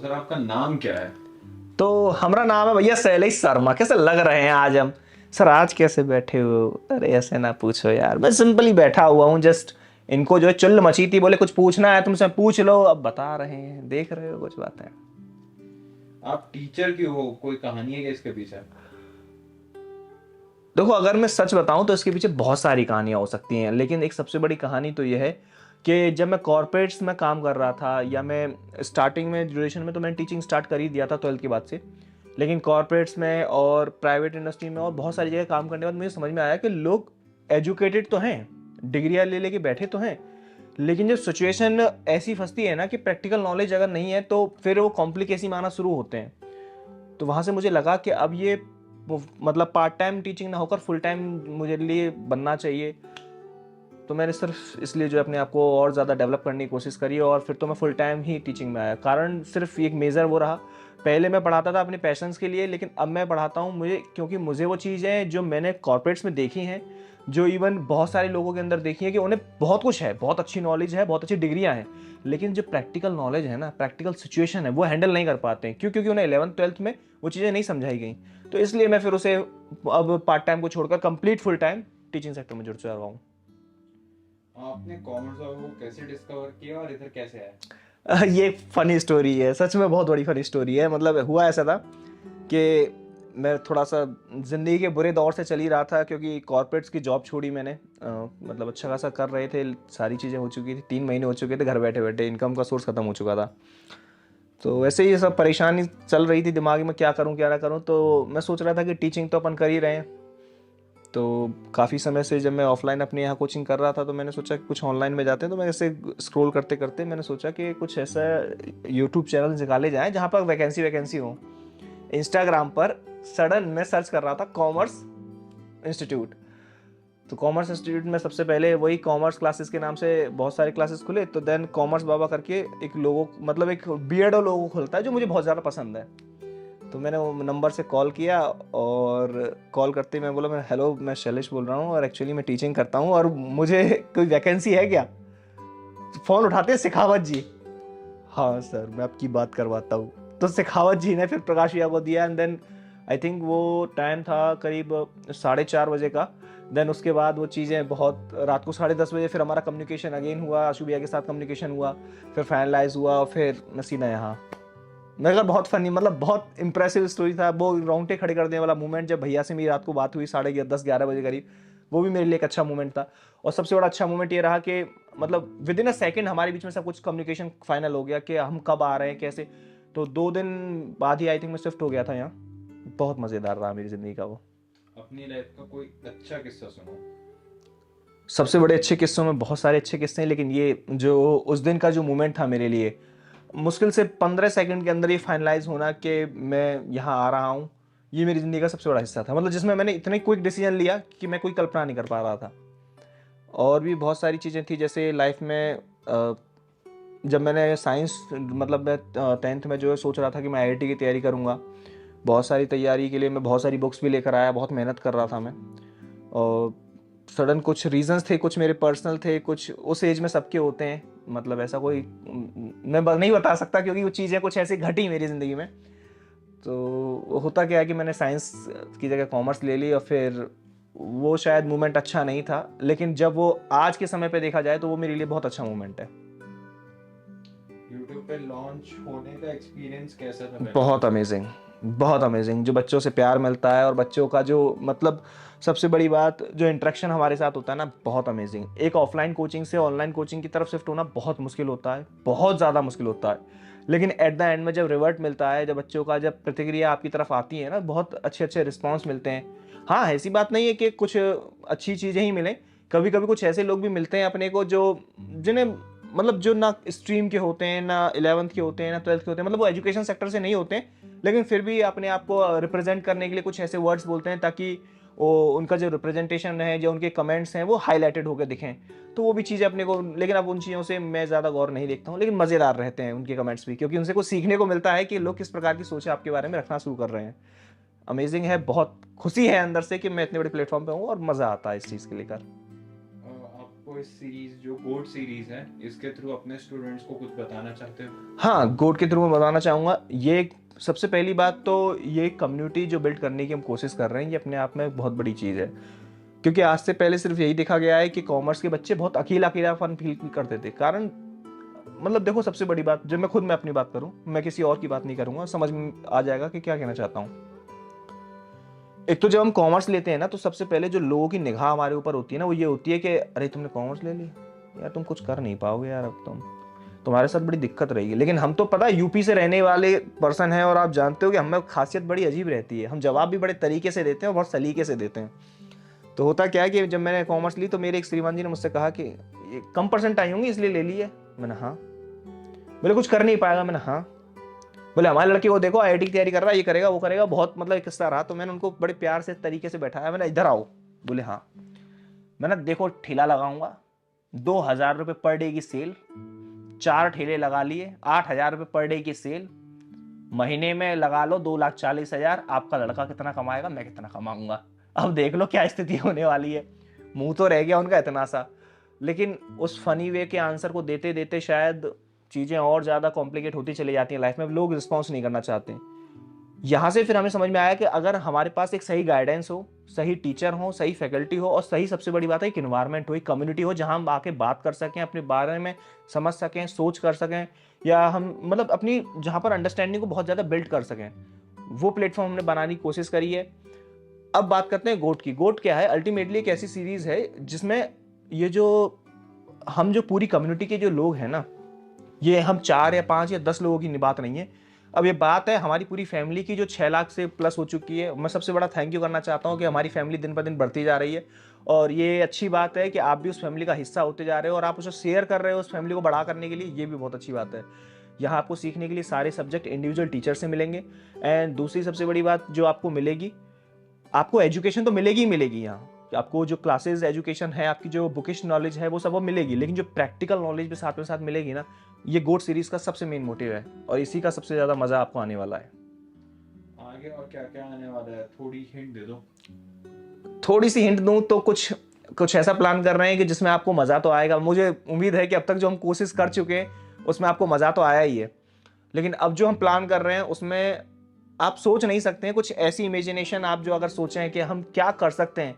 Sir आपका नाम क्या है? तो हमारा नाम है भैया शैलेश शर्मा। कैसे लग रहे हैं आज हम? सर आज कैसे बैठे हो? अरे ऐसे ना पूछो यार, मैं सिंपली बैठा हुआ हूँ जस्ट। इनको जो है चुल्ल मची थी, बोले कुछ पूछना है तुमसे पूछ लो, अब बता रहे हैं, देख रहे हो कुछ बातें। आप टीचर क्यों हो? कोई कहानी है क्या इसके पीछे? देखो अगर मैं सच बताऊं तो इसके पीछे बहुत सारी कहानियां हो सकती हैं, लेकिन एक सबसे बड़ी कहानी तो यह है कि जब मैं कॉर्पोरेट्स में काम कर रहा था, या मैं स्टार्टिंग में ड्यूरेशन में तो मैंने टीचिंग स्टार्ट कर ही दिया था 12th के बाद से। लेकिन कॉर्पोरेट्स में और प्राइवेट इंडस्ट्री में और बहुत सारी जगह काम करने के बाद मुझे समझ में आया कि लोग एजुकेटेड तो हैं, डिग्रियां ले लेके बैठे तो हैं, लेकिन जब सिचुएशन ऐसी फंसती है ना कि प्रैक्टिकल नॉलेज अगर नहीं है तो फिर वो कॉम्प्लिकेशन आना शुरू होते हैं। तो वहाँ से मुझे लगा कि अब ये मतलब पार्ट टाइम टीचिंग ना होकर फुल टाइम मुझे लिए बनना चाहिए। तो मैंने सिर्फ इसलिए जो है अपने आप को और ज़्यादा डेवलप करने की कोशिश करी, और फिर तो मैं फुल टाइम ही टीचिंग में आया। कारण सिर्फ एक मेजर वो रहा, पहले मैं पढ़ाता था अपने पैशंस के लिए, लेकिन अब मैं पढ़ाता हूँ मुझे, क्योंकि मुझे वो चीज़ें जो मैंने कॉर्पोरेट्स में देखी हैं, जो इवन बहुत सारे लोगों के अंदर देखी है कि उन्हें बहुत कुछ है, बहुत अच्छी नॉलेज है, बहुत अच्छी डिग्रियां हैं, लेकिन जो प्रैक्टिकल नॉलेज है ना, प्रैक्टिकल सिचुएशन है, वो हैंडल नहीं कर पाते हैं। क्यों? क्योंकि उन्हें 11th 12th में वो चीज़ें नहीं समझाई गई। तो इसलिए मैं फिर उसे अब पार्ट टाइम को छोड़कर complete full time teaching sector में जुड़ चुका हूँ। आपने कॉमर्स को कैसे डिस्कवर किया और इधर कैसे आए? ये फनी स्टोरी है, सच में बहुत बड़ी फनी स्टोरी है। मतलब हुआ ऐसा था कि मैं थोड़ा सा ज़िंदगी के बुरे दौर से चल ही रहा था, क्योंकि कॉर्पोरेट्स की जॉब छोड़ी मैंने। मतलब अच्छा खासा कर रहे थे, सारी चीज़ें हो चुकी थी, 3 महीने हो चुके थे घर बैठे बैठे, इनकम का सोर्स ख़त्म हो चुका था। तो वैसे ही सब परेशानी चल रही थी दिमाग में, क्या करूं क्या ना करूं। तो मैं सोच रहा था कि टीचिंग तो अपन कर ही रहे हैं, तो काफ़ी समय से जब मैं ऑफलाइन अपने यहाँ कोचिंग कर रहा था तो मैंने सोचा कि कुछ ऑनलाइन में जाते हैं। तो मैं ऐसे स्क्रॉल करते करते मैंने सोचा कि कुछ ऐसा यूट्यूब चैनल निकाले जाएँ जहाँ पर वैकेंसी हो। इंस्टाग्राम पर सडन मैं सर्च कर रहा था कॉमर्स इंस्टीट्यूट। तो कॉमर्स इंस्टीट्यूट में सबसे पहले वही कॉमर्स क्लासेस के नाम से बहुत सारे क्लासेस खुले। तो देन कॉमर्स बाबा करके एक लोगो, मतलब एक बियर्डो लोगो खुलता है जो मुझे बहुत ज़्यादा पसंद है। तो मैंने वो नंबर से कॉल किया, और कॉल करते ही मैं बोला, मैं हेलो, मैं शैलेश बोल रहा हूँ और एक्चुअली मैं टीचिंग करता हूँ और मुझे कोई वैकेंसी है क्या? फ़ोन उठाते हैं शेखावत जी। हाँ सर मैं आपकी बात करवाता हूँ। तो शेखावत जी ने फिर प्रकाश भैया को दिया, एंड देन आई थिंक वो टाइम था करीब 4:30 बजे का। देन उसके बाद वो चीज़ें बहुत रात को 10:30 बजे फिर हमारा कम्युनिकेशन अगेन हुआ, आशु भैया के साथ कम्युनिकेशन हुआ, फिर फाइनलाइज हुआ, और फिर मैं सीधा यहाँ। मगर बहुत फनी, मतलब बहुत इंप्रेसिव स्टोरी था वो। रोंगटे खड़े कर देने वाला मोमेंट जब भैया से मेरी रात को बात हुई 10:30 11 बजे करीब, वो भी मेरे लिए एक अच्छा मोमेंट था। और सबसे बड़ा अच्छा मोमेंट ये रहा कि मतलब विद इन अ सेकेंड हमारे बीच में सब कुछ कम्युनिकेशन फाइनल हो गया कि हम कब आ रहे हैं कैसे। तो 2 दिन बाद ही आई थिंक मैं शिफ्ट हो गया था यहाँ। बहुत मज़ेदार रहा मेरी ज़िंदगी का वो। अपनी लाइफ का कोई अच्छा किस्सा सुनो। सबसे बड़े अच्छे किस्सों में बहुत सारे अच्छे किस्से हैं, लेकिन ये जो उस दिन का जो मोमेंट था मेरे लिए, मुश्किल से 15 सेकंड के अंदर ये फाइनलाइज होना कि मैं यहाँ आ रहा हूँ, ये मेरी ज़िंदगी का सबसे बड़ा हिस्सा था। मतलब जिसमें मैंने इतने क्विक डिसीजन लिया कि मैं कोई कल्पना नहीं कर पा रहा था। और भी बहुत सारी चीज़ें थी, जैसे लाइफ में जब मैंने साइंस, मतलब मैं 10th में जो है सोच रहा था कि मैं आईआईटी की तैयारी करूँगा। बहुत सारी तैयारी के लिए मैं बहुत सारी बुक्स भी लेकर आया, बहुत मेहनत कर रहा था मैं। और सडन कुछ रीजंस थे, कुछ मेरे पर्सनल थे, कुछ उस एज में सबके होते हैं, मतलब ऐसा कोई मैं नहीं बता सकता, क्योंकि वो चीज़ें कुछ ऐसी घटी मेरी ज़िंदगी में। तो होता क्या है कि मैंने साइंस की जगह कॉमर्स ले ली, और फिर वो शायद मोमेंट अच्छा नहीं था, लेकिन जब वो आज के समय पे देखा जाए तो वो मेरे लिए बहुत अच्छा मोमेंट है। यूट्यूब पे लॉन्च होने का एक्सपीरियंस कैसा था पहले? बहुत अमेजिंग, बहुत अमेजिंग। जो बच्चों से प्यार मिलता है और बच्चों का जो मतलब सबसे बड़ी बात जो इंटरेक्शन हमारे साथ होता है ना, बहुत अमेजिंग। एक ऑफलाइन कोचिंग से ऑनलाइन कोचिंग की तरफ शिफ्ट होना बहुत मुश्किल होता है, बहुत ज़्यादा मुश्किल होता है, लेकिन एट द एंड में जब रिवर्ट मिलता है, जब बच्चों का जब प्रतिक्रिया आपकी तरफ आती है ना, बहुत अच्छे अच्छे रिस्पॉन्स मिलते हैं। हाँ ऐसी बात नहीं है कि कुछ अच्छी चीज़ें ही मिलें, कभी कभी कुछ ऐसे लोग भी मिलते हैं अपने को जो जिन्हें मतलब जो ना स्ट्रीम के होते हैं, ना 11th के होते हैं, ना 12th के होते हैं, मतलब वो एजुकेशन सेक्टर से नहीं होते हैं, लेकिन फिर भी अपने आप को रिप्रेजेंट करने के लिए कुछ ऐसे वर्ड्स बोलते हैं ताकि वो उनका जो रिप्रेजेंटेशन है, जो उनके कमेंट्स हैं, वो हाईलाइटेड होकर दिखें। तो वो भी चीज़ें अपने को, लेकिन अब उन चीज़ों से मैं ज़्यादा गौर नहीं देखता हूँ, लेकिन मज़ेदार रहते हैं उनके कमेंट्स भी, क्योंकि उनसे कुछ सीखने को मिलता है कि लोग किस प्रकार की सोच आपके बारे में रखना शुरू कर रहे हैं। अमेजिंग है, बहुत खुशी है अंदर से कि मैं इतने बड़े प्लेटफॉर्म पे हूँ और मज़ा आता है इस चीज़ के लेकर। आपको को इस सीरीज जो गोट सीरीज है इसके थ्रू अपने स्टूडेंट्स को कुछ बताना चाहते हो? हाँ, गोट के थ्रू मैं बताना चाहूँगा, ये सबसे पहली बात तो ये कम्युनिटी जो बिल्ड करने की हम कोशिश कर रहे हैं, ये अपने आप में एक बहुत बड़ी चीज़ है। क्योंकि आज से पहले सिर्फ यही देखा गया है कि कॉमर्स के बच्चे बहुत अकेला अकेलापन फील करते थे। कारण मतलब देखो, सबसे बड़ी बात, जब मैं अपनी बात करूं, मैं किसी और की बात नहीं करूंगा, समझ में आ जाएगा कि क्या कहना चाहता हूं। एक तो जब हम कॉमर्स लेते हैं ना, तो सबसे पहले जो लोगों की निगाह हमारे ऊपर होती है ना, वो ये होती है कि अरे तुमने कॉमर्स ले ली यार, तुम कुछ कर नहीं पाओगे यार, अब तुम्हारे साथ बड़ी दिक्कत रहेगी। लेकिन हम तो पता है यूपी से रहने वाले पर्सन हैं, और आप जानते हो कि हमें खासियत बड़ी अजीब रहती है, हम जवाब भी बड़े तरीके से देते हैं और बहुत सलीके से देते हैं। तो होता क्या है कि जब मैंने कॉमर्स ली तो मेरे एक श्रीमान जी ने मुझसे कहा कि ये कम परसेंट आई होंगी इसलिए ले ली है। मैंने हाँ। बोले कुछ कर नहीं पाएगा? मैंने हाँ। बोले हमारे लड़के को देखो, आईआईटी की तैयारी कर रहा है, ये करेगा वो करेगा, बहुत मतलब एक किस्सा रहा। तो मैंने उनको बड़े प्यार से तरीके से बैठाया, मैंने इधर आओ। बोले हाँ। मैंने देखो ठेला लगाऊंगा, 2,000 रुपये पर डे की सेल, 4 ठेले लगा लिए, 8,000 रुपये पर डे की सेल, महीने में लगा लो 2,40,000। आपका लड़का कितना कमाएगा, मैं कितना कमाऊंगा। अब देख लो क्या स्थिति होने वाली है। मुंह तो रह गया उनका इतना सा, लेकिन उस फनी वे के आंसर को देते देते शायद चीज़ें और ज़्यादा कॉम्प्लिकेट होती चली जाती हैं लाइफ में। लोग रिस्पॉन्स नहीं करना चाहते। यहाँ से फिर हमें समझ में आया कि अगर हमारे पास एक सही गाइडेंस हो, सही टीचर हो, सही फैकल्टी हो, और सही सबसे बड़ी बात है एक इन्वायरमेंट हो, एक कम्युनिटी हो जहाँ हम आके बात कर सकें, अपने बारे में समझ सकें, सोच कर सकें, या हम मतलब अपनी जहाँ पर अंडरस्टैंडिंग को बहुत ज़्यादा बिल्ड कर सकें, वो प्लेटफॉर्म हमने बनाने की कोशिश करी है। अब बात करते हैं गोट की। गोट क्या है? अल्टीमेटली एक ऐसी सीरीज है जिसमें ये जो हम जो पूरी कम्युनिटी के जो लोग हैं ना, ये हम 4 या 5 या 10 लोगों की बात नहीं है। अब ये बात है हमारी पूरी फैमिली की जो 6 लाख से प्लस हो चुकी है। मैं सबसे बड़ा थैंक यू करना चाहता हूँ कि हमारी फैमिली दिन पर दिन बढ़ती जा रही है, और ये अच्छी बात है कि आप भी उस फैमिली का हिस्सा होते जा रहे हो और आप उसे शेयर कर रहे हो उस फैमिली को बड़ा करने के लिए। ये भी बहुत अच्छी बात है। यहाँ आपको सीखने के लिए सारे सब्जेक्ट इंडिविजुअल टीचर से मिलेंगे। एंड दूसरी सबसे बड़ी बात जो आपको मिलेगी, आपको एजुकेशन तो मिलेगी ही मिलेगी। यहाँ आपको जो क्लासेस एजुकेशन है, आपकी जो बुकिश नॉलेज है, वो सब वो मिलेगी, लेकिन जो प्रैक्टिकल नॉलेज भी साथ में साथ मिलेगी ना, ये गोट सीरीज का सबसे मेन मोटिव है, और इसी का सबसे ज्यादा मजा आपको आने वाला है। आगे और क्या क्या आने वाला है, थोड़ी हिंट दे दो। थोड़ी सी हिंट दूं तो कुछ कुछ ऐसा प्लान कर रहे हैं कि जिसमें आपको मजा तो आएगा। मुझे उम्मीद है कि अब तक जो हम कोशिश कर चुके हैं उसमें आपको मजा तो आया ही है, लेकिन अब जो हम प्लान कर रहे हैं उसमें आप सोच नहीं सकते हैं। कुछ ऐसी इमेजिनेशन आप जो अगर सोचें कि हम क्या कर सकते हैं,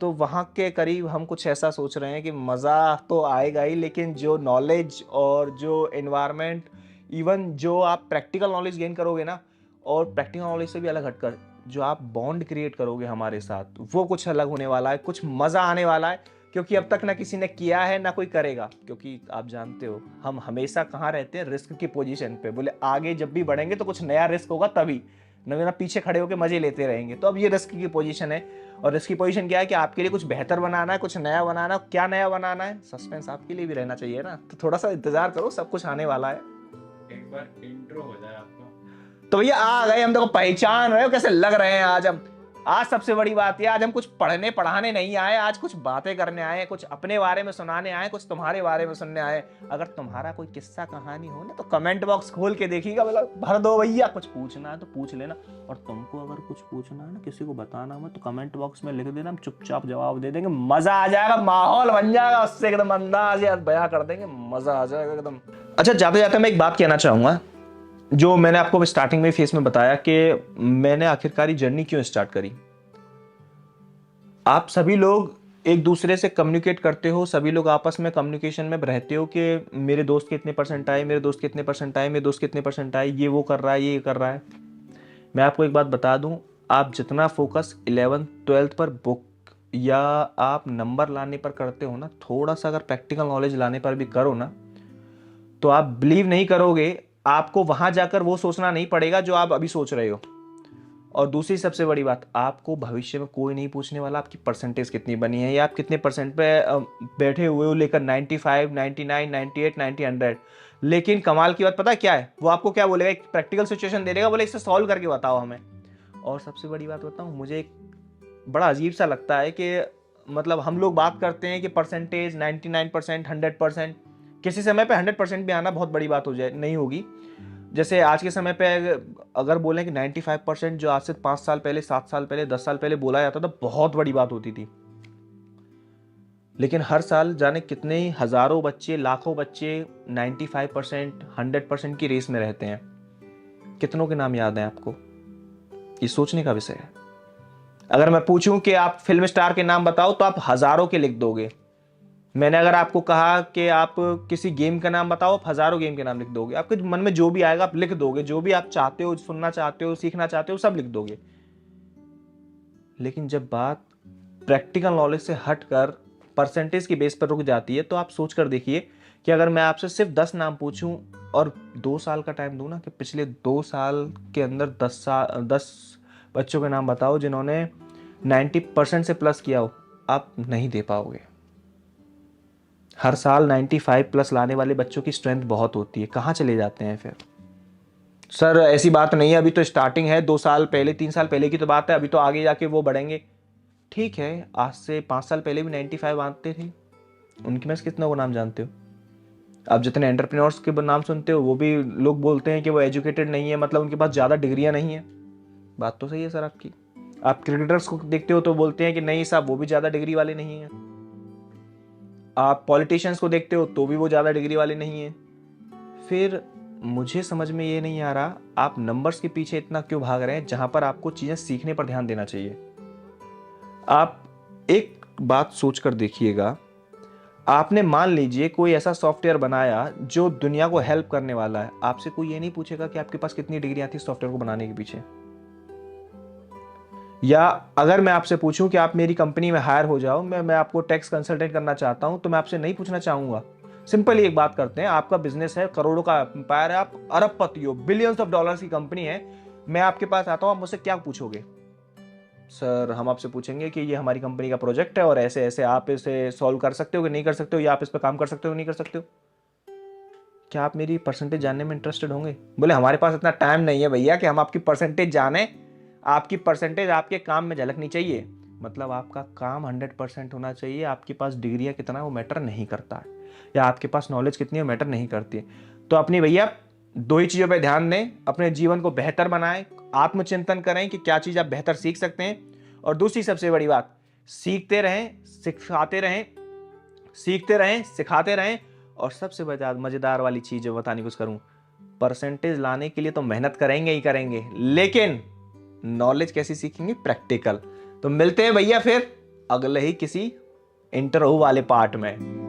तो वहाँ के करीब हम कुछ ऐसा सोच रहे हैं कि मज़ा तो आएगा ही, लेकिन जो नॉलेज और जो एनवायरनमेंट, इवन जो आप प्रैक्टिकल नॉलेज गेन करोगे ना, और प्रैक्टिकल नॉलेज से भी अलग हटकर जो आप बॉन्ड क्रिएट करोगे हमारे साथ, वो कुछ अलग होने वाला है, कुछ मज़ा आने वाला है। क्योंकि अब तक ना किसी ने किया है ना कोई करेगा। क्योंकि आप जानते हो हम हमेशा कहाँ रहते हैं, रिस्क की पोजीशन पे। बोले आगे जब भी बढ़ेंगे तो कुछ नया रिस्क होगा, तभी ना पीछे खड़े होकर मजे लेते रहेंगे। तो अब ये रिस्क की पोजीशन है, और रिस्क की पोजीशन क्या है कि आपके लिए कुछ बेहतर बनाना है, कुछ नया बनाना है। क्या नया बनाना है, सस्पेंस आपके लिए भी रहना चाहिए ना, तो थोड़ा सा इंतजार करो, सब कुछ आने वाला है। एक बार इंट्रो हो जाए आपका। तो भैया आ गए हम, देखो पहचान रहे हो कैसे लग रहे हैं आज हम। आज सबसे बड़ी बात है, आज हम कुछ पढ़ने पढ़ाने नहीं आए, आज कुछ बातें करने आए, कुछ अपने बारे में सुनाने आए, कुछ तुम्हारे बारे में सुनने आए। अगर तुम्हारा कोई किस्सा कहानी हो ना, तो कमेंट बॉक्स खोल के देखिएगा, मतलब भर दो भैया। कुछ पूछना है तो पूछ लेना, और तुमको अगर कुछ पूछना है ना, किसी को बताना हो तो कमेंट बॉक्स में लिख देना, हम चुपचाप जवाब दे देंगे। मजा आ जाएगा, माहौल बन जाएगा, उससे एकदम अंदाज याद बयां कर देंगे, मजा आ जाएगा एकदम। अच्छा, जाते जाते मैं एक बात कहना चाहूंगा, जो मैंने आपको स्टार्टिंग में फेस में बताया कि मैंने आखिरकार जर्नी क्यों स्टार्ट करी। आप सभी लोग एक दूसरे से कम्युनिकेट करते हो, सभी लोग आपस में कम्युनिकेशन में रहते हो कि मेरे दोस्त के इतने परसेंट आए, मेरे दोस्त के इतने परसेंट आए, मेरे दोस्त के इतने परसेंट आए, ये वो कर रहा है, ये कर रहा है। मैं आपको एक बात बता दूं, आप जितना फोकस 11th 12th पर बुक या आप नंबर लाने पर करते हो ना, थोड़ा सा अगर प्रैक्टिकल नॉलेज लाने पर भी करो ना, तो आप बिलीव नहीं करोगे, आपको वहां जाकर वो सोचना नहीं पड़ेगा जो आप अभी सोच रहे हो। और दूसरी सबसे बड़ी बात, आपको भविष्य में कोई नहीं पूछने वाला आपकी परसेंटेज कितनी बनी है या आप कितने परसेंट पे बैठे हुए हो, लेकर 95, 99, 98, 90, 100। लेकिन कमाल की बात पता है क्या है, वो आपको क्या बोलेगा, एक प्रैक्टिकल सिचुएशन दे देगा, बोले इसे सॉल्व करके बताओ हमें। और सबसे बड़ी बात बताऊं, मुझे एक बड़ा अजीब सा लगता है कि मतलब हम लोग बात करते हैं कि परसेंटेज 99%, 100%, किसी समय पे 100% भी आना बहुत बड़ी बात हो जाए, नहीं होगी। जैसे आज के समय पे अगर बोलें कि 95%, जो आज से 5 साल पहले, 7 साल पहले, 10 साल पहले बोला जाता था, बहुत बड़ी बात होती थी। लेकिन हर साल जाने कितने ही हज़ारों बच्चे, लाखों बच्चे 95%, 100% की रेस में रहते हैं। कितनों के नाम याद हैं आपको? ये सोचने का विषय है। अगर मैं पूछूं कि आप फिल्म स्टार के नाम बताओ तो आप हज़ारों के लिख दोगे। मैंने अगर आपको कहा कि आप किसी गेम का नाम बताओ, आप हज़ारों गेम के नाम लिख दोगे। आपके मन में जो भी आएगा आप लिख दोगे, जो भी आप चाहते हो, सुनना चाहते हो, सीखना चाहते हो, सब लिख दोगे। लेकिन जब बात प्रैक्टिकल नॉलेज से हटकर परसेंटेज की बेस पर रुक जाती है, तो आप सोच कर देखिए कि अगर मैं आपसे सिर्फ 10 नाम पूछूं और 2 साल का टाइम दूं ना, कि पिछले 2 साल के अंदर 10 बच्चों के नाम बताओ जिन्होंने 90% से प्लस किया हो, आप नहीं दे पाओगे। हर साल 95 प्लस लाने वाले बच्चों की स्ट्रेंथ बहुत होती है, कहाँ चले जाते हैं फिर? सर ऐसी बात नहीं है, अभी तो स्टार्टिंग है, 2 साल पहले 3 साल पहले की तो बात है, अभी तो आगे जाके वो बढ़ेंगे। ठीक है, आज से 5 साल पहले भी 95 आते थे, उनके में से कितनों को नाम जानते हो? आप जितने एंटरप्रेन्योर्स के नाम सुनते हो, वो भी लोग बोलते हैं कि वो एजुकेटेड नहीं है, मतलब उनके पास ज़्यादा डिग्रियां नहीं है। बात तो सही है सर आपकी। आप क्रिकेटर्स को देखते हो तो बोलते हैं कि नहीं साहब, वो भी ज़्यादा डिग्री वाले नहीं हैं। आप पॉलिटिशियंस को देखते हो तो भी वो ज़्यादा डिग्री वाले नहीं हैं। फिर मुझे समझ में ये नहीं आ रहा, आप नंबर्स के पीछे इतना क्यों भाग रहे हैं, जहां पर आपको चीज़ें सीखने पर ध्यान देना चाहिए। आप एक बात सोच कर देखिएगा, आपने मान लीजिए कोई ऐसा सॉफ्टवेयर बनाया जो दुनिया को हेल्प करने वाला है, आपसे कोई ये नहीं पूछेगा कि आपके पास कितनी डिग्रियां थी सॉफ्टवेयर को बनाने के पीछे। या अगर मैं आपसे पूछूं कि आप मेरी कंपनी में हायर हो जाओ, मैं आपको टैक्स कंसल्टेंट करना चाहता हूं, तो मैं आपसे नहीं पूछना चाहूंगा। सिंपल ही एक बात करते हैं, आपका बिजनेस है, करोड़ों का एम्पायर है, आप अरबपति हो, बिलियंस ऑफ डॉलर्स की कंपनी है, मैं आपके पास आता हूं, आप मुझसे क्या पूछोगे? सर हम आपसे पूछेंगे कि ये हमारी कंपनी का प्रोजेक्ट है और ऐसे ऐसे आप इसे सॉल्व कर सकते हो कि नहीं कर सकते हो, या आप इस पर काम कर सकते हो नहीं कर सकते हो। क्या आप मेरी परसेंटेज जानने में इंटरेस्टेड होंगे? बोले हमारे पास इतना टाइम नहीं है भैया कि हम आपकी परसेंटेज जाने, आपकी परसेंटेज आपके काम में झलकनी चाहिए। मतलब आपका काम 100% होना चाहिए, आपके पास डिग्रियाँ कितना वो मैटर नहीं करता है, या आपके पास नॉलेज कितनी है मैटर नहीं करती है। तो अपनी भैया 2 ही चीज़ों पे ध्यान दें, अपने जीवन को बेहतर बनाएं, आत्मचिंतन करें कि क्या चीज़ आप बेहतर सीख सकते हैं, और दूसरी सबसे बड़ी बात, सीखते रहें, सिखाते रहें, सीखते रहें, सिखाते रहें। और सबसे मज़ेदार वाली चीज़ जो बताने की कोशिश करूँ, परसेंटेज लाने के लिए तो मेहनत करेंगे ही करेंगे, लेकिन नॉलेज कैसी सीखेंगे? प्रैक्टिकल। तो मिलते हैं भैया फिर अगले ही किसी इंटरव्यू वाले पार्ट में।